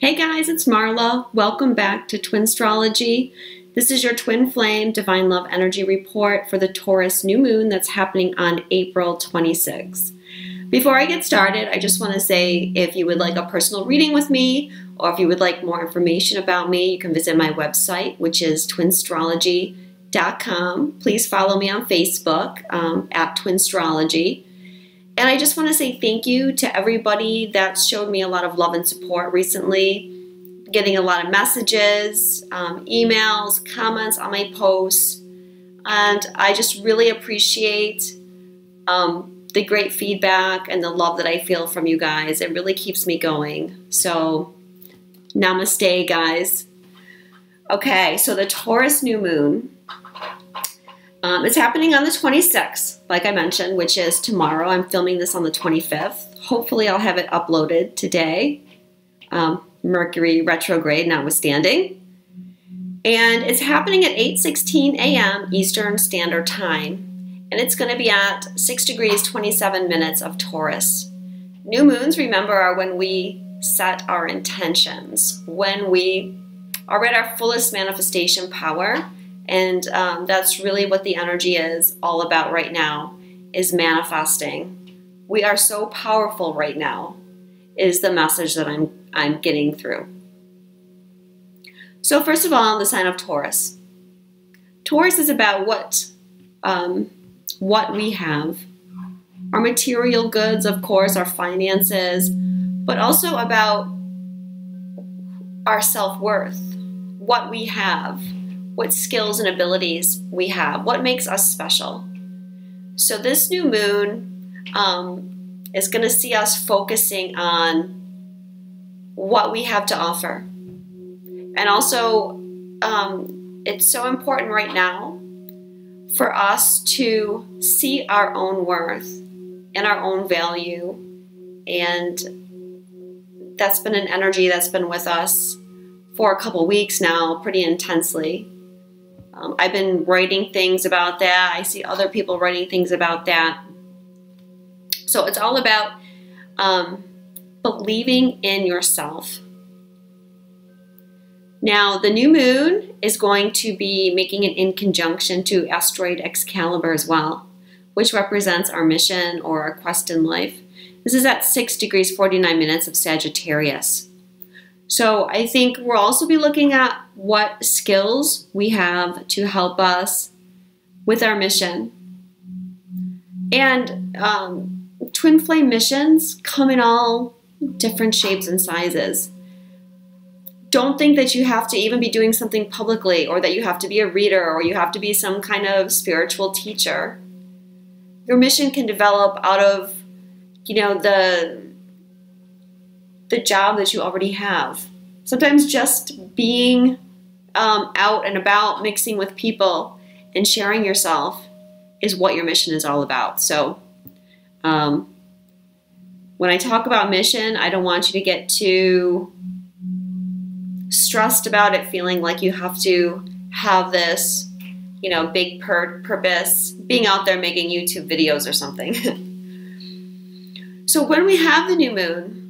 Hey guys, it's Marla. Welcome back to Twinstrology. This is your Twin Flame Divine Love Energy Report for the Taurus new moon that's happening on April 26th. Before I get started, I just want to say if you would like a personal reading with me or if you would like more information about me, you can visit my website, which is twinstrology.com. Please follow me on Facebook at Twinstrology. And I just want to say thank you to everybody that showed me a lot of love and support recently, getting a lot of messages, emails, comments on my posts. And I just really appreciate the great feedback and the love that I feel from you guys. It really keeps me going. So namaste, guys. Okay, so the Taurus new moon. It's happening on the 26th, like I mentioned, which is tomorrow. I'm filming this on the 25th. Hopefully I'll have it uploaded today, Mercury retrograde notwithstanding. And it's happening at 8:16 a.m. Eastern Standard Time. And it's going to be at 6 degrees 27 minutes of Taurus. New moons, remember, are when we set our intentions, when we are at our fullest manifestation power. And that's really what the energy is all about right now, is manifesting. We are so powerful right now, is the message that I'm getting through. So first of all, the sign of Taurus. Taurus is about what we have. Our material goods, of course, our finances, but also about our self-worth, what we have, what skills and abilities we have, what makes us special. So this new moon is going to see us focusing on what we have to offer. And also, it's so important right now for us to see our own worth and our own value. And that's been an energy that's been with us for a couple weeks now, pretty intensely. I've been writing things about that. I see other people writing things about that. So it's all about believing in yourself. Now, the new moon is going to be making it in conjunction to asteroid Excalibur as well, which represents our mission or our quest in life. This is at 6 degrees 49 minutes of Sagittarius. So I think we'll also be looking at what skills we have to help us with our mission. And twin flame missions come in all different shapes and sizes. Don't think that you have to even be doing something publicly, or that you have to be a reader, or you have to be some kind of spiritual teacher. Your mission can develop out of, the job that you already have. Sometimes just being out and about, mixing with people and sharing yourself is what your mission is all about. So when I talk about mission, I don't want you to get too stressed about it, feeling like you have to have this, big purpose, being out there making YouTube videos or something. So when we have the new moon,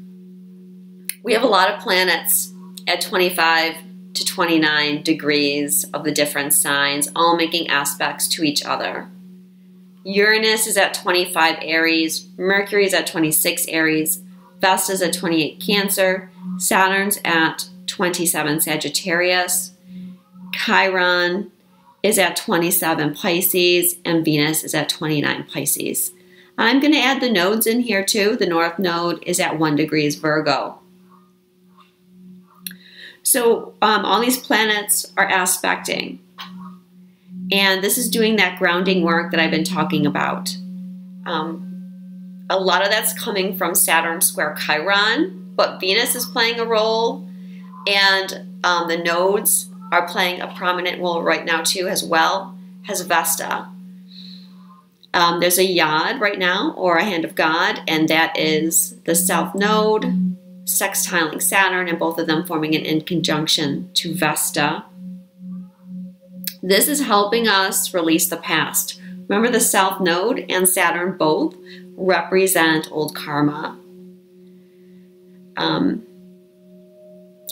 we have a lot of planets at 25 to 29 degrees of the different signs, all making aspects to each other. Uranus is at 25 Aries, Mercury is at 26 Aries, Vesta is at 28 Cancer, Saturn's at 27 Sagittarius, Chiron is at 27 Pisces, and Venus is at 29 Pisces. I'm going to add the nodes in here too. The North Node is at 1 degrees Virgo. So all these planets are aspecting. And this is doing that grounding work that I've been talking about. A lot of that's coming from Saturn square Chiron, but Venus is playing a role. And the nodes are playing a prominent role right now too, as well as Vesta. There's a Yod right now, or a hand of God, and that is the South Node, sextiling Saturn, and both of them forming an in conjunction to Vesta. This is helping us release the past. Remember, the South Node and Saturn both represent old karma.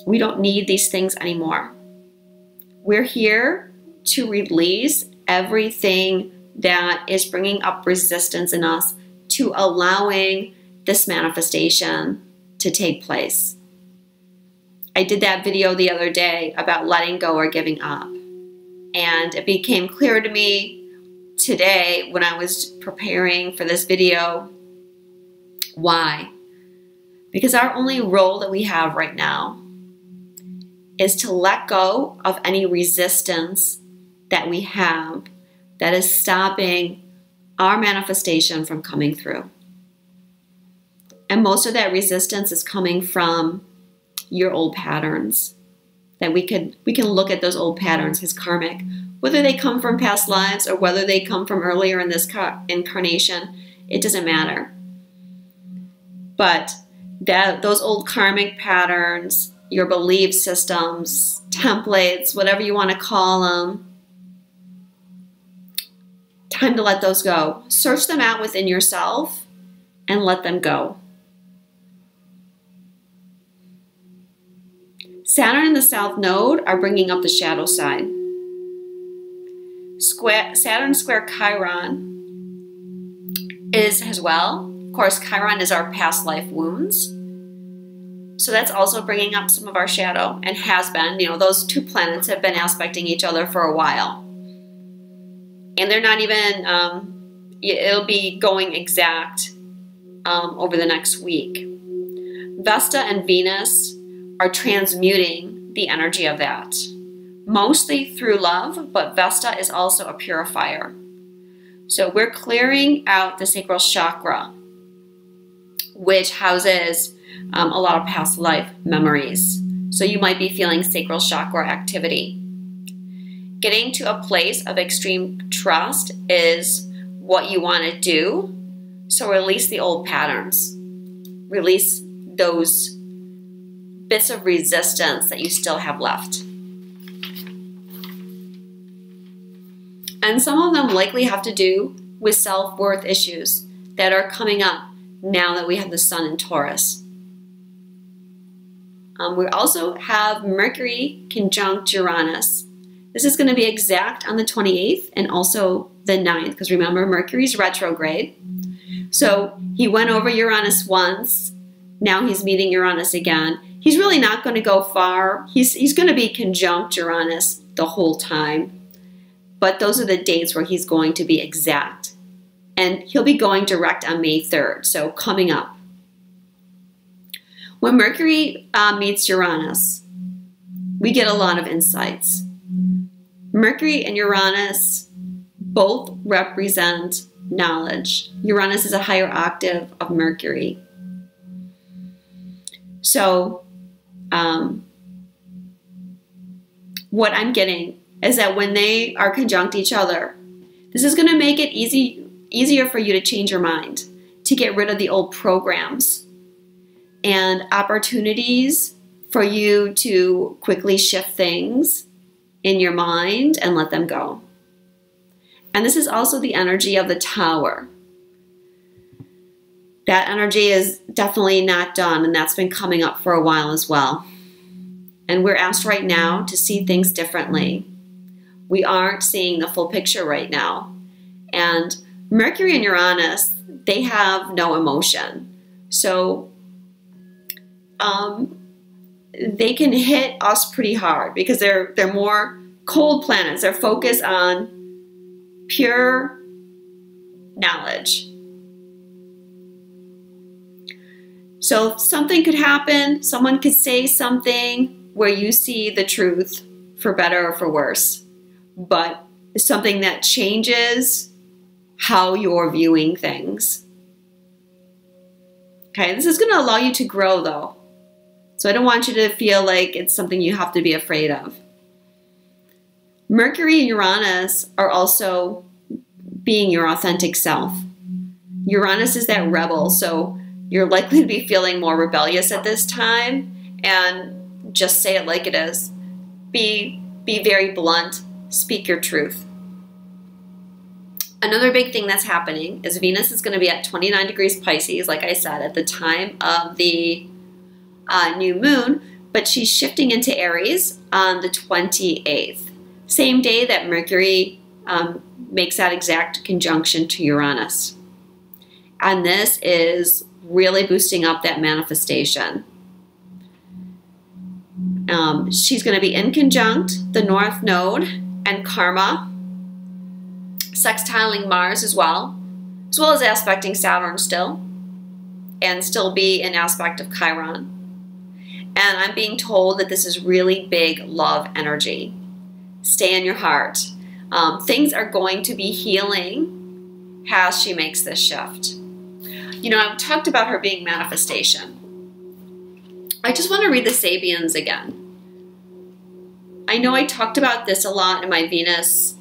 We don't need these things anymore. We're here to release everything that is bringing up resistance in us to allowing this manifestation to take place. I did that video the other day about letting go or giving up. And it became clear to me today when I was preparing for this video. Why? Because our only role that we have right now is to let go of any resistance that we have that is stopping our manifestation from coming through. And most of that resistance is coming from your old patterns. That we can look at those old patterns as karmic, whether they come from past lives or whether they come from earlier in this incarnation, it doesn't matter. But those old karmic patterns, your belief systems, templates, whatever you want to call them, time to let those go. Search them out within yourself and let them go. Saturn and the South Node are bringing up the shadow side. Saturn square Chiron is as well. Of course, Chiron is our past life wounds. So that's also bringing up some of our shadow and has been. You know, those two planets have been aspecting each other for a while. And they're not even, it'll be going exact over the next week. Vesta and Venus are transmuting the energy of that. Mostly through love, but Vesta is also a purifier. So we're clearing out the sacral chakra, which houses a lot of past life memories. So you might be feeling sacral chakra activity. Getting to a place of extreme trust is what you want to do. So release the old patterns. Release those bits of resistance that you still have left. And some of them likely have to do with self-worth issues that are coming up now that we have the Sun in Taurus. We also have Mercury conjunct Uranus. This is going to be exact on the 28th and also the 9th, because remember, Mercury's retrograde. So he went over Uranus once. Now he's meeting Uranus again. He's really not going to go far. He's going to be conjunct Uranus the whole time. But those are the dates where he's going to be exact. And he'll be going direct on May 3rd, so coming up. When Mercury meets Uranus, we get a lot of insights. Mercury and Uranus both represent knowledge. Uranus is a higher octave of Mercury. So, what I'm getting is that when they are conjunct each other, this is going to make it easier for you to change your mind, to get rid of the old programs and opportunities for you to quickly shift things in your mind and let them go. And this is also the energy of the Tower. That energy is definitely not done, and that's been coming up for a while as well. And we're asked right now to see things differently. We aren't seeing the full picture right now. And Mercury and Uranus, they have no emotion. So they can hit us pretty hard because they're more cold planets. They're focused on pure knowledge. So something could happen, someone could say something where you see the truth, for better or for worse, but it's something that changes how you're viewing things. Okay, this is going to allow you to grow though. So I don't want you to feel like it's something you have to be afraid of. Mercury and Uranus are also being your authentic self. Uranus is that rebel, so you're likely to be feeling more rebellious at this time, and just say it like it is. Be very blunt. Speak your truth. Another big thing that's happening is Venus is going to be at 29 degrees Pisces, like I said, at the time of the new moon, But she's shifting into Aries on the 28th, same day that Mercury makes that exact conjunction to Uranus. And this is really boosting up that manifestation. She's going to be in conjunct the North Node and Karma, sextiling Mars as well as aspecting Saturn still, and still be an aspect of Chiron. And I'm being told that this is really big love energy. Stay in your heart. Things are going to be healing as she makes this shift. You know, I've talked about her being manifestation. I just want to read the Sabians again. I know I talked about this a lot in my Venus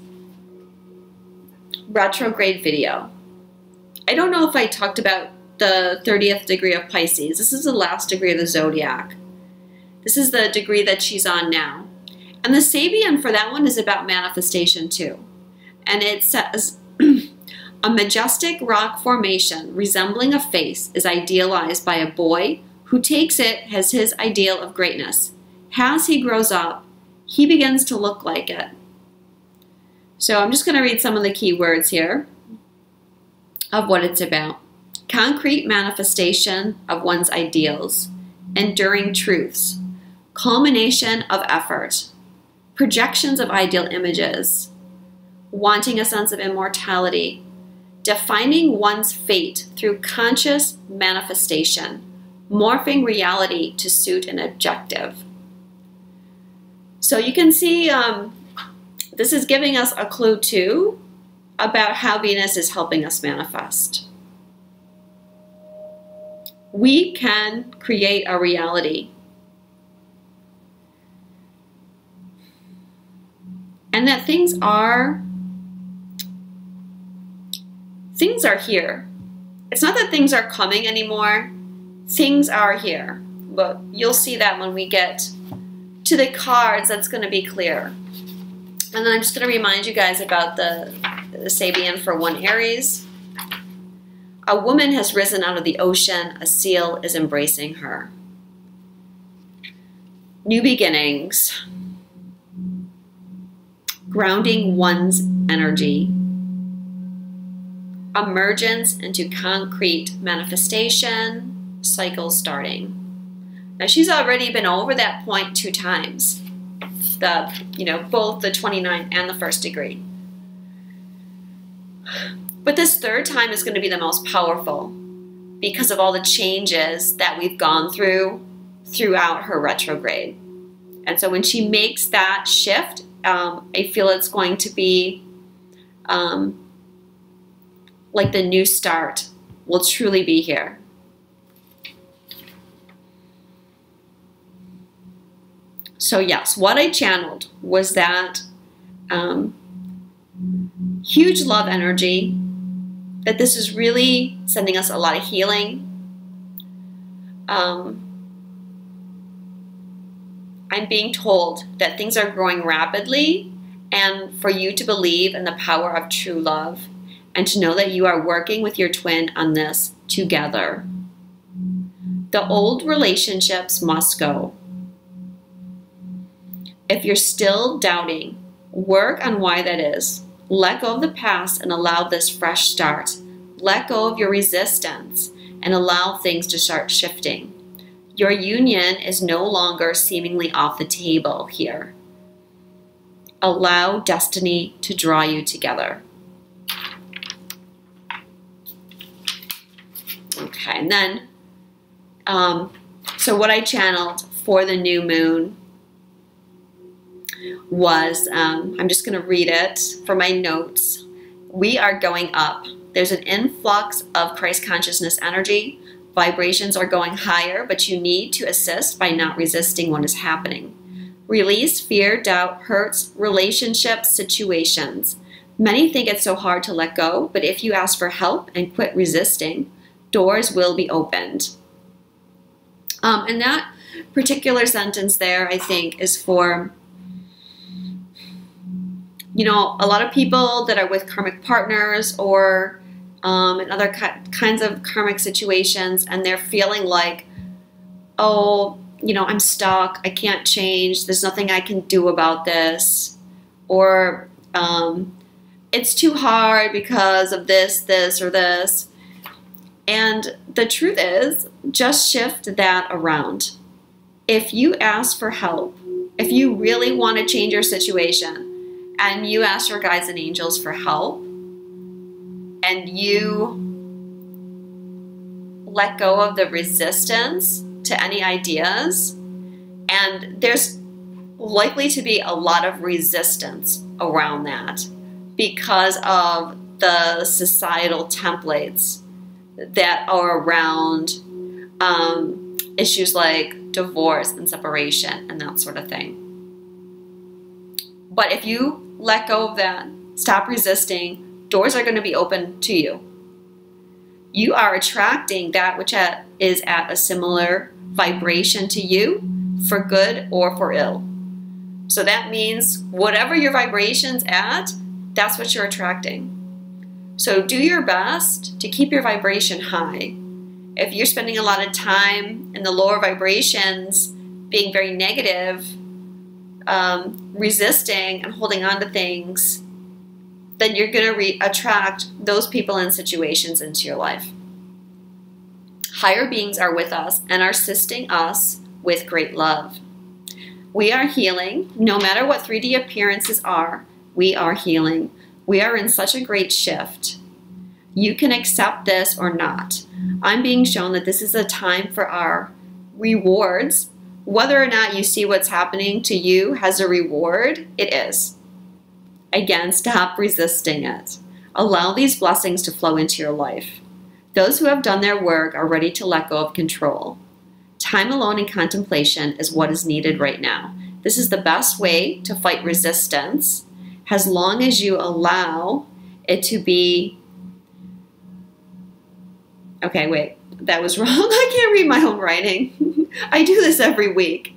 retrograde video. I don't know if I talked about the 30th degree of Pisces. This is the last degree of the zodiac. This is the degree that she's on now. And the Sabian for that one is about manifestation too. And it says, a majestic rock formation resembling a face is idealized by a boy who takes it as his ideal of greatness. As he grows up, he begins to look like it. So I'm just going to read some of the key words here of what it's about. Concrete manifestation of one's ideals, enduring truths, culmination of effort, projections of ideal images, wanting a sense of immortality, defining one's fate through conscious manifestation, morphing reality to suit an objective. So you can see this is giving us a clue too about how Venus is helping us manifest. We can create a reality. And that things are here. It's not that things are coming anymore. Things are here. But you'll see that when we get to the cards, that's going to be clear. And then I'm just going to remind you guys about the Sabian for 1 Aries. A woman has risen out of the ocean. A seal is embracing her. New beginnings. Grounding one's energy. Emergence into concrete manifestation. Cycle starting. Now she's already been over that point 2 times. Both the 29th and the 1st degree. But this 3rd time is going to be the most powerful because of all the changes that we've gone throughout her retrograde. And so when she makes that shift, I feel it's going to be like the new start will truly be here. So yes, what I channeled was that huge love energy, that this is really sending us a lot of healing. I'm being told that things are growing rapidly, and for you to believe in the power of true love and to know that you are working with your twin on this together. The old relationships must go. If you're still doubting, work on why that is. Let go of the past and allow this fresh start. Let go of your resistance and allow things to start shifting. Your union is no longer seemingly off the table here. Allow destiny to draw you together. Okay, and then, so what I channeled for the new moon was, I'm just going to read it for my notes. We are going up. There's an influx of Christ consciousness energy. Vibrations are going higher, but you need to assist by not resisting what is happening. Release fear, doubt, hurts, relationships, situations. Many think it's so hard to let go, but if you ask for help and quit resisting, doors will be opened. And that particular sentence there, I think, is for, a lot of people that are with karmic partners or in other kinds of karmic situations, and they're feeling like, oh, I'm stuck, I can't change, there's nothing I can do about this, or it's too hard because of this, or this. And the truth is, just shift that around. If you ask for help, if you really want to change your situation, and you ask your guides and angels for help, and you let go of the resistance to any ideas, and there's likely to be a lot of resistance around that because of the societal templates that are around issues like divorce and separation and that sort of thing. But if you let go of that, stop resisting, doors are going to be open to you. You are attracting that which is at a similar vibration to you, for good or for ill. So that means whatever your vibration's at, that's what you're attracting. So do your best to keep your vibration high. If you're spending a lot of time in the lower vibrations, being very negative, resisting and holding on to things, then you're going to attract those people and situations into your life. Higher beings are with us and are assisting us with great love. We are healing. No matter what 3D appearances are, we are healing. We are in such a great shift. You can accept this or not. I'm being shown that this is a time for our rewards. Whether or not you see what's happening to you as a reward, it is. Again, stop resisting it. Allow these blessings to flow into your life. Those who have done their work are ready to let go of control. Time alone in contemplation is what is needed right now. This is the best way to fight resistance, as long as you allow it to be... Okay, wait, that was wrong. I can't read my own writing. I do this every week,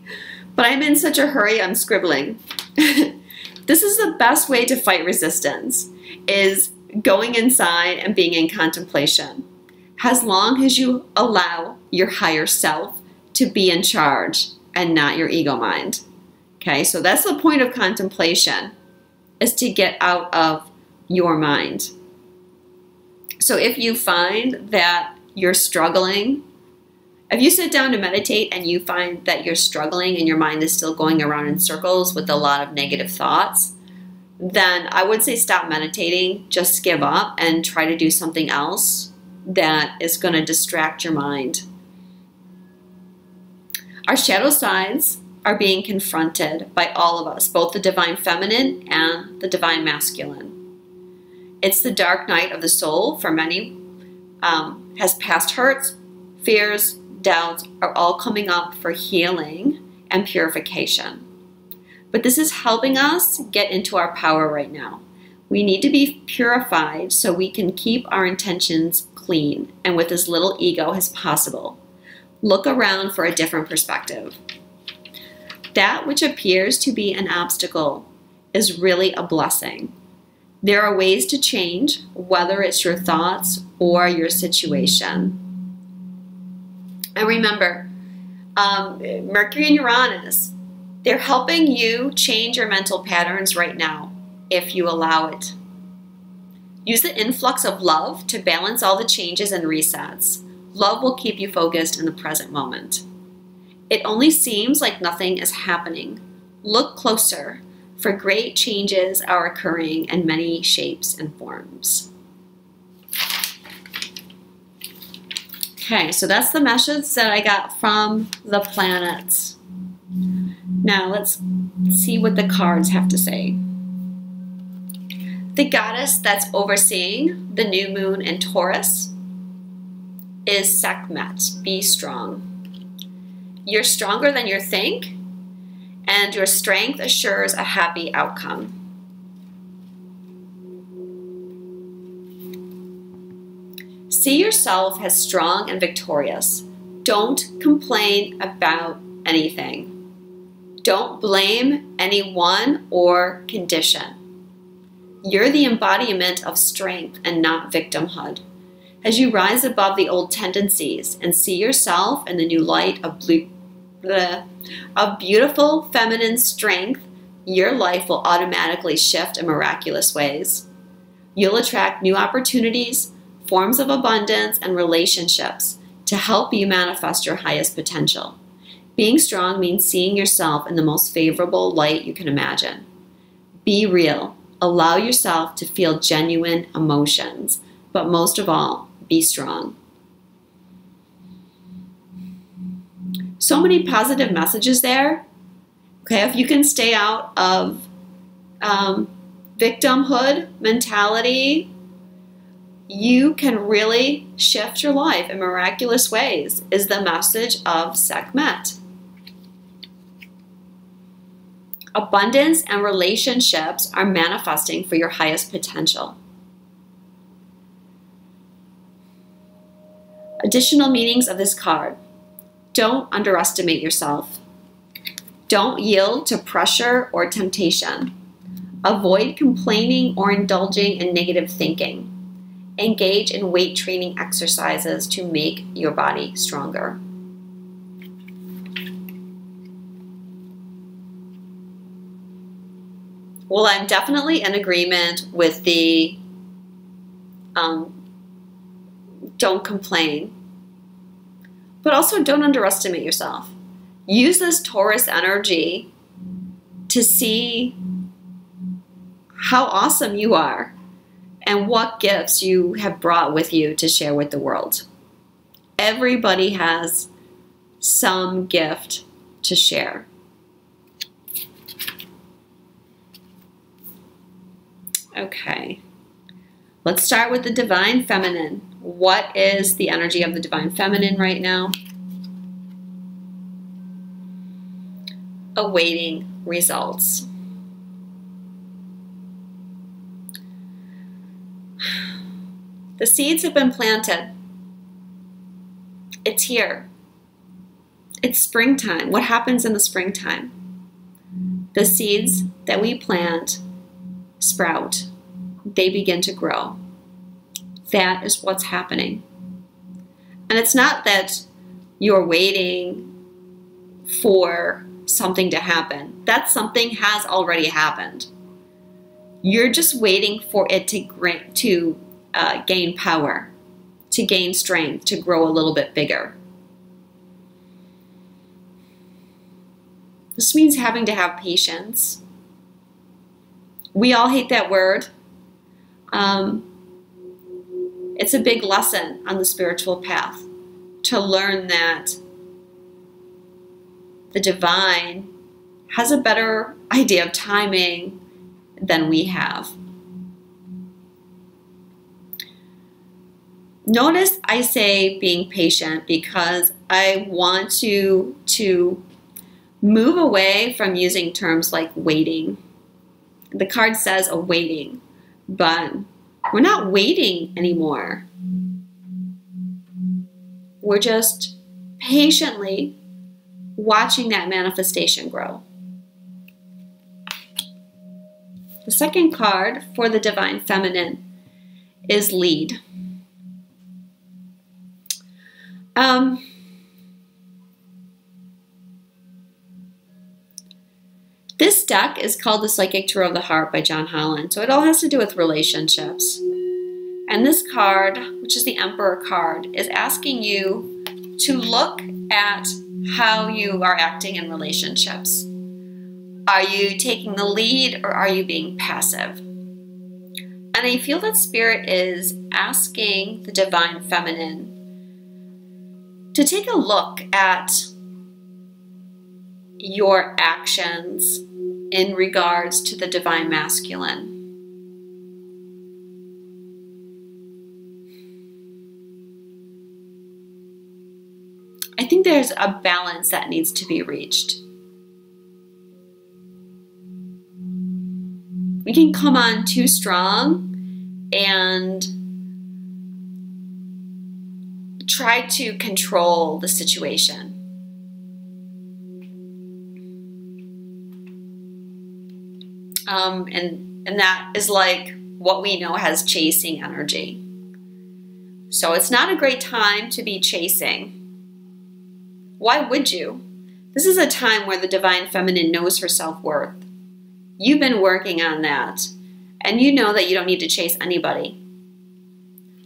but I'm in such a hurry, I'm scribbling. This is the best way to fight resistance, is going inside and being in contemplation, as long as you allow your higher self to be in charge and not your ego mind. Okay, so that's the point of contemplation, is to get out of your mind. So if you find that you're struggling, if you sit down to meditate and you find that you're struggling and your mind is still going around in circles with a lot of negative thoughts, then I would say stop meditating, just give up and try to do something else that is going to distract your mind. Our shadow sides are being confronted by all of us, both the divine feminine and the divine masculine. It's the dark night of the soul for many. Has past hurts, fears, doubts are all coming up for healing and purification. But this is helping us get into our power right now. We need to be purified so we can keep our intentions clean and with as little ego as possible. Look around for a different perspective. That which appears to be an obstacle is really a blessing. There are ways to change, whether it's your thoughts or your situation. And remember, Mercury and Uranus, they're helping you change your mental patterns right now, if you allow it. Use the influx of love to balance all the changes and resets. Love will keep you focused in the present moment. It only seems like nothing is happening. Look closer, for great changes are occurring in many shapes and forms. Okay, so that's the message that I got from the planets. Now let's see what the cards have to say. The goddess that's overseeing the new moon in Taurus is Sekhmet. Be strong. You're stronger than you think, and your strength assures a happy outcome. See yourself as strong and victorious. Don't complain about anything. Don't blame anyone or condition. You're the embodiment of strength and not victimhood. As you rise above the old tendencies and see yourself in the new light of of beautiful feminine strength, your life will automatically shift in miraculous ways. You'll attract new opportunities, forms of abundance, and relationships to help you manifest your highest potential. Being strong means seeing yourself in the most favorable light you can imagine. Be real. Allow yourself to feel genuine emotions, but most of all, be strong. So many positive messages there. Okay, if you can stay out of victimhood mentality, you can really shift your life in miraculous ways, is the message of Sekhmet. Abundance and relationships are manifesting for your highest potential. Additional meanings of this card. Don't underestimate yourself. Don't yield to pressure or temptation. Avoid complaining or indulging in negative thinking. Engage in weight training exercises to make your body stronger. Well, I'm definitely in agreement with the don't complain, but also don't underestimate yourself. Use this Taurus energy to see how awesome you are and what gifts you have brought with you to share with the world. Everybody has some gift to share. Okay, let's start with the Divine Feminine. What is the energy of the Divine Feminine right now? Awaiting results. The seeds have been planted. It's here. It's springtime. What happens in the springtime? The seeds that we plant sprout. They begin to grow. That is what's happening. And it's not that you're waiting for something to happen. That something has already happened. You're just waiting for it to gain power, to gain strength, to grow a little bit bigger. This means having to have patience. We all hate that word. It's a big lesson on the spiritual path to learn that the divine has a better idea of timing than we have. Notice I say being patient because I want to move away from using terms like waiting. The card says awaiting, but we're not waiting anymore. We're just patiently watching that manifestation grow. The second card for the Divine Feminine is Lead. This deck is called the Psychic Tarot of the Heart by John Holland, so it all has to do with relationships. And this card, which is the Emperor card, is asking you to look at how you are acting in relationships. Are you taking the lead or are you being passive? And I feel that Spirit is asking the Divine Feminine to take a look at your actions in regards to the Divine Masculine. I think there's a balance that needs to be reached. We can come on too strong and try to control the situation. And that is like what we know has chasing energy. So it's not a great time to be chasing. Why would you? This is a time where the divine feminine knows her self-worth. You've been working on that, and you know that you don't need to chase anybody.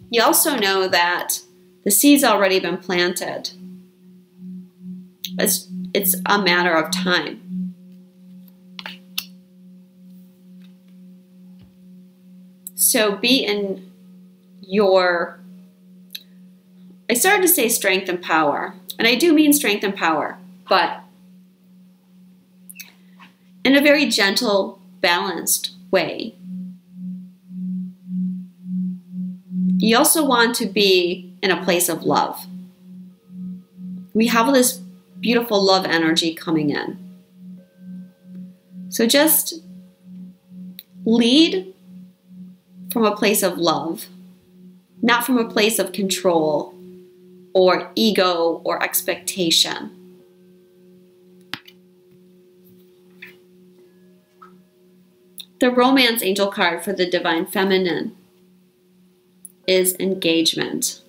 You also know that the seed's already been planted. It's a matter of time. So be in your, I started to say strength and power, and I do mean strength and power, but in a very gentle, balanced way. You also want to be in a place of love. We have this beautiful love energy coming in. So just lead from a place of love, not from a place of control or ego or expectation. The romance angel card for the divine feminine is engagement.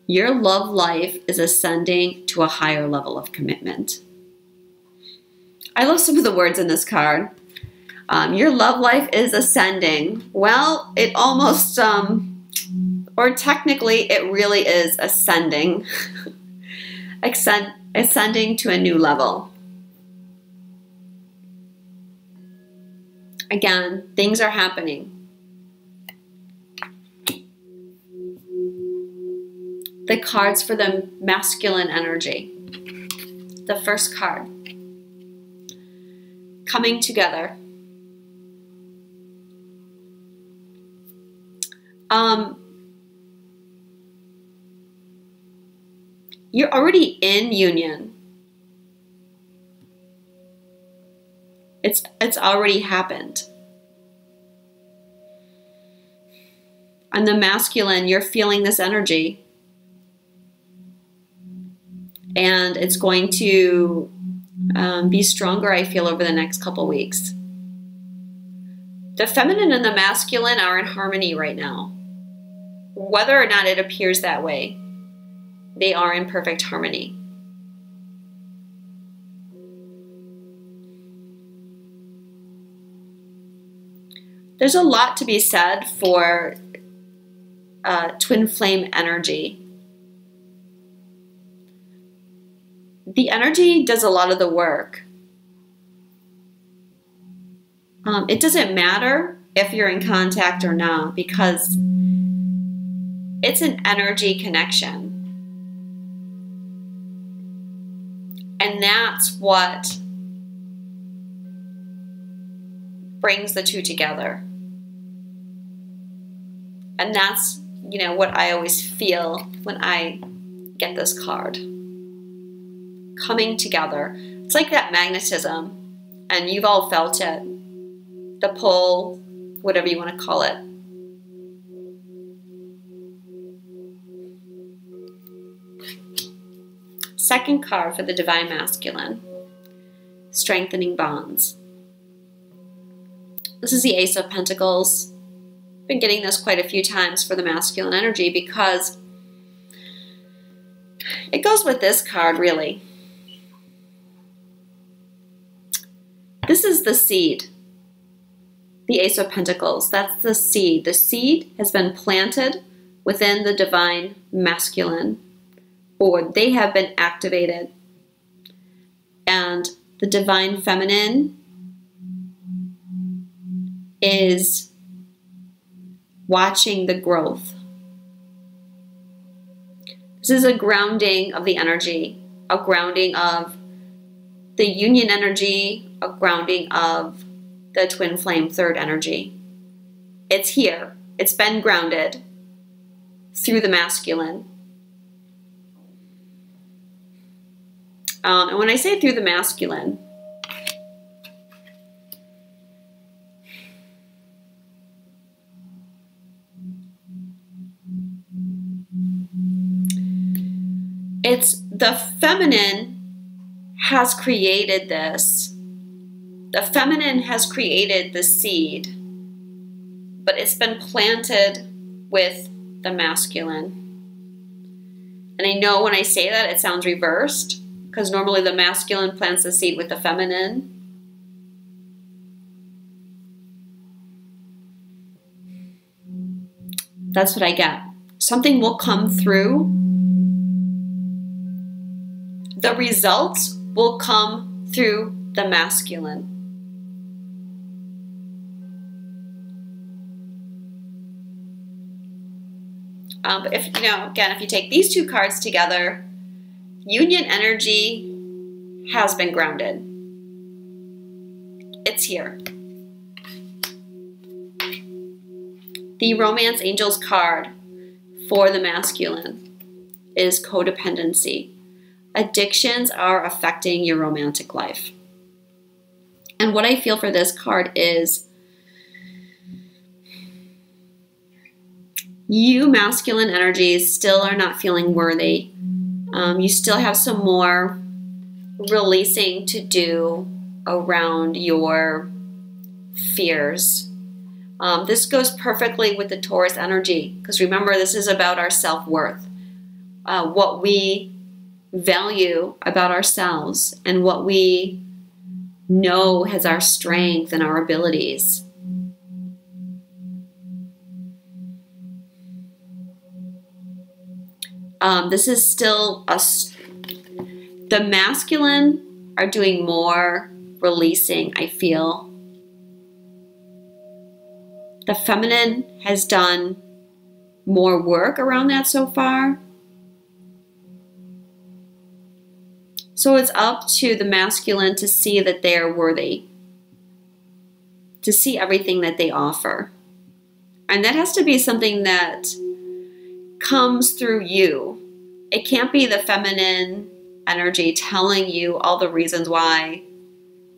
Your love life is ascending to a higher level of commitment. I love some of the words in this card. Your love life is ascending. Well, it almost, or technically it really is ascending. Ascending to a new level. Again, things are happening. The cards for the masculine energy. The first card. Coming together. You're already in union. It's already happened. On the masculine, you're feeling this energy. And it's going to be stronger, I feel, over the next couple weeks. The feminine and the masculine are in harmony right now. Whether or not it appears that way, they are in perfect harmony. There's a lot to be said for twin flame energy. The energy does a lot of the work. It doesn't matter if you're in contact or not, because it's an energy connection. And that's what brings the two together. And that's, you know, what I always feel when I get this card. Coming together. It's like that magnetism, and you've all felt it. The pull, whatever you want to call it. Second card for the divine masculine. Strengthening bonds. This is the Ace of Pentacles. I've been getting this quite a few times for the masculine energy because it goes with this card, really. This is the seed. The Ace of Pentacles. That's the seed. The seed has been planted within the divine masculine, or they have been activated. And the divine feminine is watching the growth. This is a grounding of the energy, a grounding of the union energy, a grounding of the twin flame third energy. It's here. It's been grounded through the masculine. And when I say through the masculine, it's the feminine has created this. The feminine has created the seed, but it's been planted with the masculine. And I know when I say that it sounds reversed, because normally the masculine plants the seed with the feminine. That's what I get. Something will come through. The results will come through the masculine. But if, again, if you take these two cards together, union energy has been grounded. It's here. The Romance Angels card for the masculine is codependency. Addictions are affecting your romantic life. And what I feel for this card is you masculine energies still are not feeling worthy. You still have some more releasing to do around your fears. This goes perfectly with the Taurus energy, because remember, this is about our self-worth, what we value about ourselves and what we know has our strength and our abilities. This is still the masculine are doing more releasing, I feel. The feminine has done more work around that so far. So it's up to the masculine to see that they're worthy, to see everything that they offer. And that has to be something that comes through you. It can't be the feminine energy telling you all the reasons why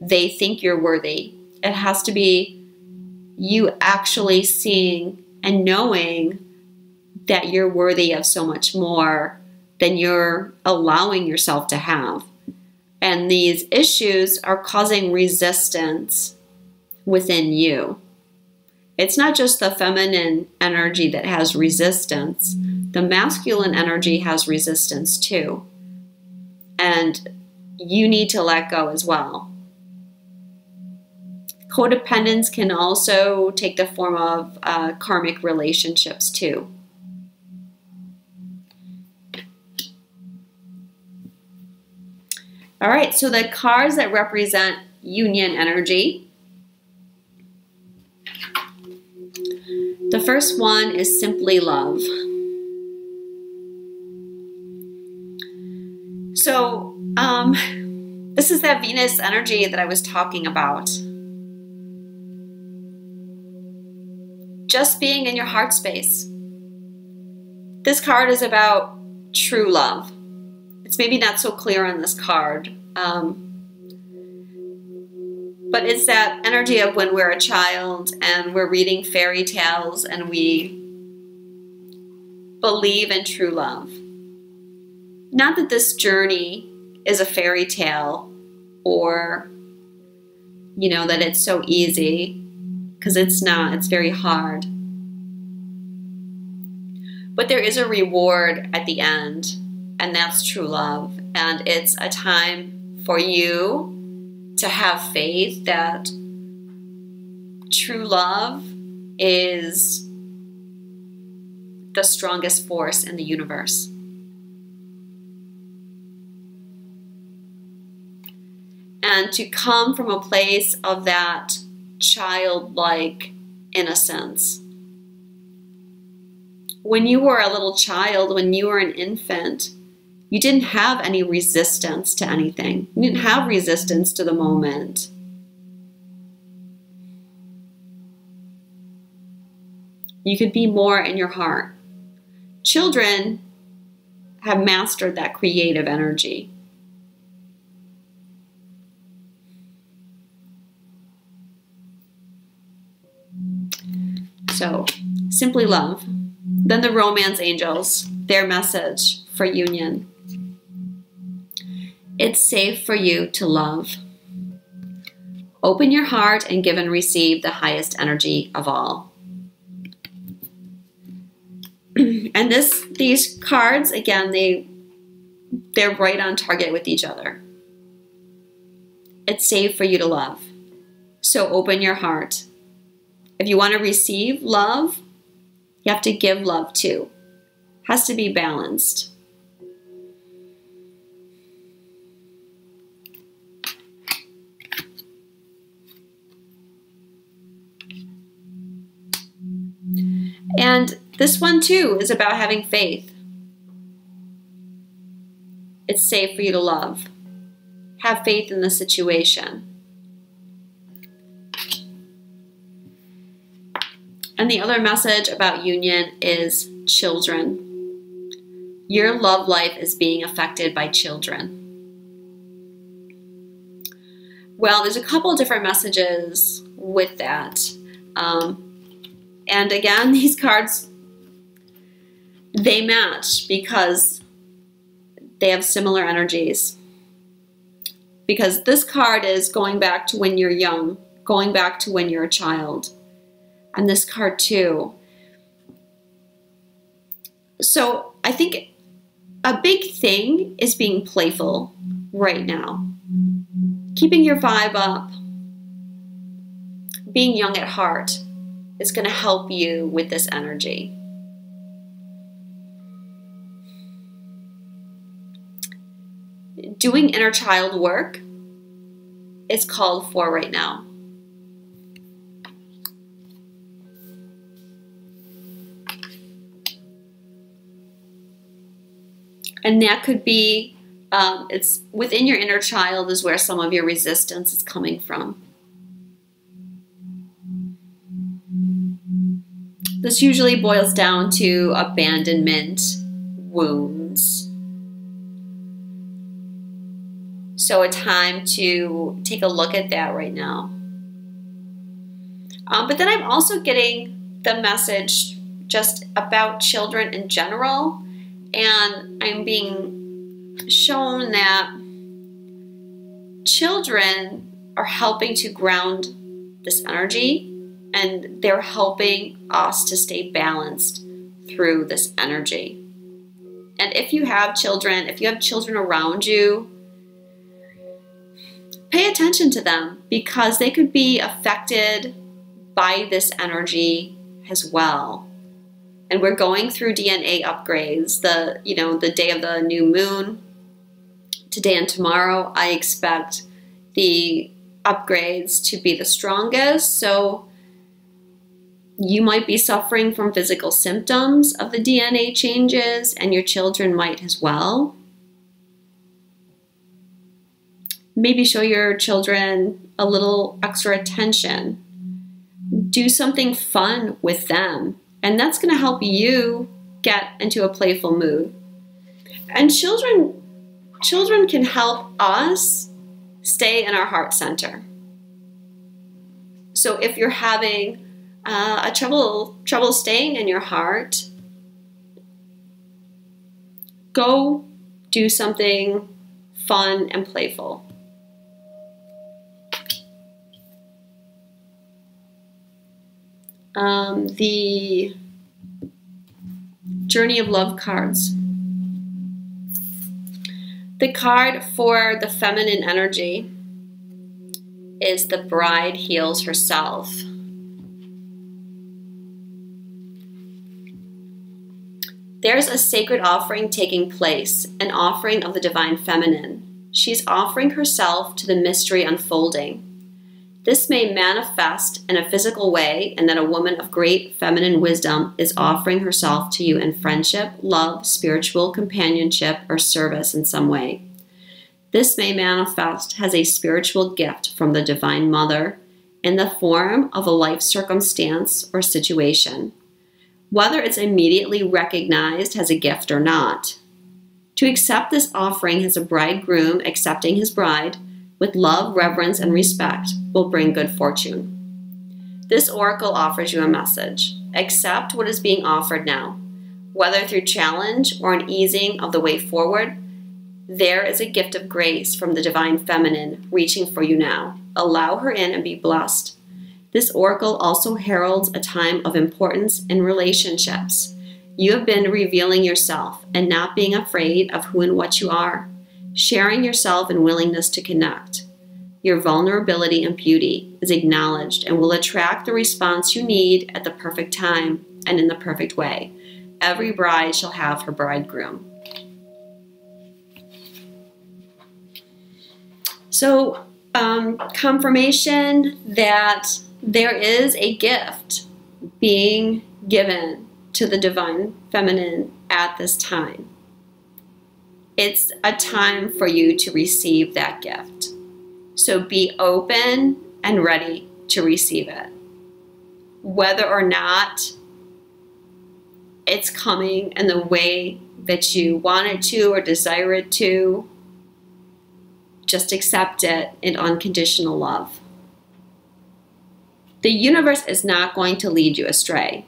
they think you're worthy. It has to be you actually seeing and knowing that you're worthy of so much more than you're allowing yourself to have. And these issues are causing resistance within you. It's not just the feminine energy that has resistance. The masculine energy has resistance too. And you need to let go as well. Codependence can also take the form of karmic relationships too. All right, so the cards that represent union energy. The first one is simply love. So this is that Venus energy that I was talking about. Just being in your heart space. This card is about true love. It's maybe not so clear on this card, but it's that energy of when we're a child and we're reading fairy tales and we believe in true love. Not that this journey is a fairy tale or, that it's so easy, because it's not. It's very hard. But there is a reward at the end, and that's true love. And it's a time for you to have faith that true love is the strongest force in the universe. And to come from a place of that childlike innocence. When you were a little child, when you were an infant, you didn't have any resistance to anything. You didn't have resistance to the moment. You could be more in your heart. Children have mastered that creative energy. So, simply love. Then the Romance Angels, their message for union. It's safe for you to love. Open your heart and give and receive the highest energy of all. And these cards, again, they they're right on target with each other. It's safe for you to love. So open your heart. If you want to receive love, you have to give love too. Has to be balanced. And this one too is about having faith. It's safe for you to love. Have faith in the situation. And the other message about union is children. Your love life is being affected by children. Well, there's a couple different messages with that. And again, these cards, they match because they have similar energies. Because this card is going back to when you're young, going back to when you're a child. And this card too. So I think a big thing is being playful right now. Keeping your vibe up. Being young at heart is going to help you with this energy. Doing inner child work is called for right now. And that could be, it's within your inner child is where some of your resistance is coming from. This usually boils down to abandonment wounds. So a time to take a look at that right now. But then I'm also getting the message just about children in general. And I'm being shown that children are helping to ground this energy, and they're helping us to stay balanced through this energy. And if you have children around you, pay attention to them because they could be affected by this energy as well. And we're going through DNA upgrades. The day of the new moon, today and tomorrow, I expect the upgrades to be the strongest. So you might be suffering from physical symptoms of the DNA changes, and your children might as well. Maybe show your children a little extra attention. Do something fun with them. And that's going to help you get into a playful mood. And children can help us stay in our heart center. So if you're having a trouble staying in your heart, go do something fun and playful. The Journey of Love cards. The card for the feminine energy is the bride heals herself. There's a sacred offering taking place, an offering of the divine feminine. She's offering herself to the mystery unfolding. This may manifest in a physical way in that a woman of great feminine wisdom is offering herself to you in friendship, love, spiritual companionship, or service in some way. This may manifest as a spiritual gift from the Divine Mother in the form of a life circumstance or situation, whether it's immediately recognized as a gift or not. To accept this offering as a bridegroom accepting his bride, with love, reverence, and respect, will bring good fortune. This oracle offers you a message. Accept what is being offered now. Whether through challenge or an easing of the way forward, there is a gift of grace from the divine feminine reaching for you now. Allow her in and be blessed. This oracle also heralds a time of importance in relationships. You have been revealing yourself and not being afraid of who and what you are, sharing yourself and willingness to connect. Your vulnerability and beauty is acknowledged and will attract the response you need at the perfect time and in the perfect way. Every bride shall have her bridegroom. So, confirmation that there is a gift being given to the divine feminine at this time. It's a time for you to receive that gift. So be open and ready to receive it. Whether or not it's coming in the way that you want it to or desire it to, just accept it in unconditional love. The universe is not going to lead you astray.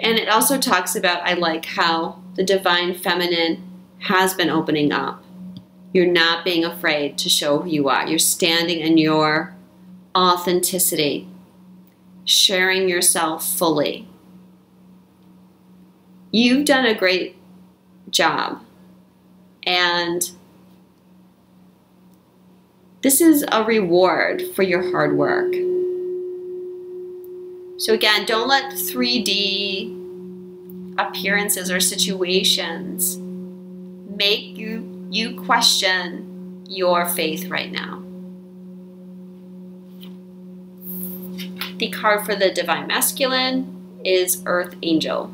And it also talks about, I like how the divine feminine has been opening up. You're not being afraid to show who you are. You're standing in your authenticity, sharing yourself fully. You've done a great job. And this is a reward for your hard work. So again, don't let 3D appearances or situations make you question your faith right now. The card for the divine masculine is Earth Angel.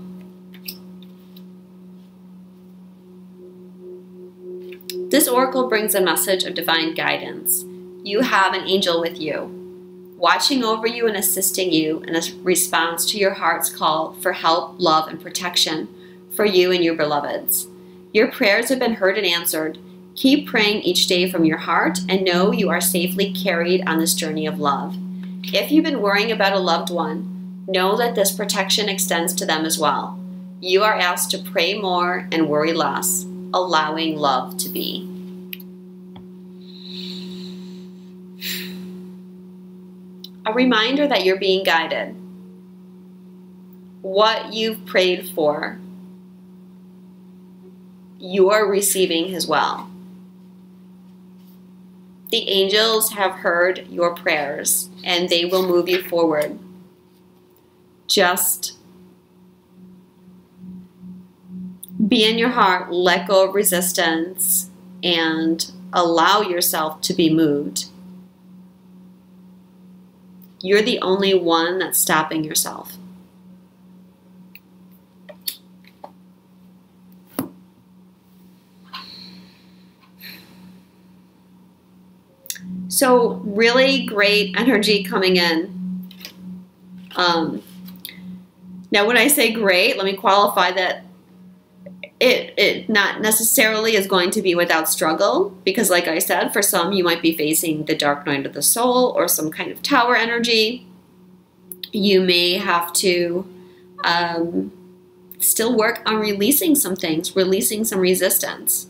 This oracle brings a message of divine guidance. You have an angel with you, watching over you and assisting you in a response to your heart's call for help, love, and protection for you and your beloveds. Your prayers have been heard and answered. Keep praying each day from your heart and know you are safely carried on this journey of love. If you've been worrying about a loved one, know that this protection extends to them as well. You are asked to pray more and worry less, allowing love to be. A reminder that you're being guided. What you've prayed for, you are receiving as well. The angels have heard your prayers and they will move you forward. Just be in your heart, let go of resistance, and allow yourself to be moved. You're the only one that's stopping yourself. So really great energy coming in. Now when I say great, let me qualify that it not necessarily is going to be without struggle, because like I said, for some you might be facing the dark night of the soul or some kind of tower energy. You may have to still work on releasing some things, releasing some resistance.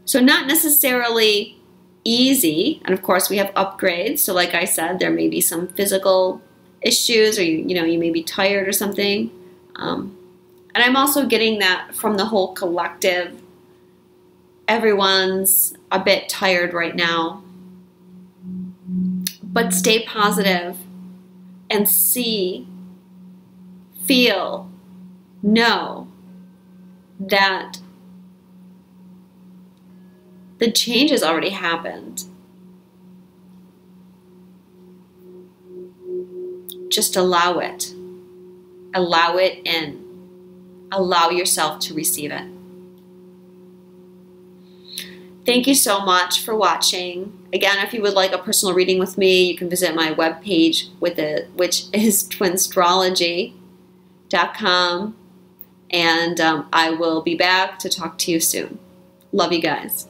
So not necessarily easy, and of course we have upgrades. So like I said, there may be some physical issues, or you may be tired or something. And I'm also getting that from the whole collective. Everyone's a bit tired right now. But stay positive and see, feel, know that the change has already happened. Just allow it. Allow it in. Allow yourself to receive it. Thank you so much for watching. Again, if you would like a personal reading with me, you can visit my webpage which is Twinstrology.com. And I will be back to talk to you soon. Love you guys.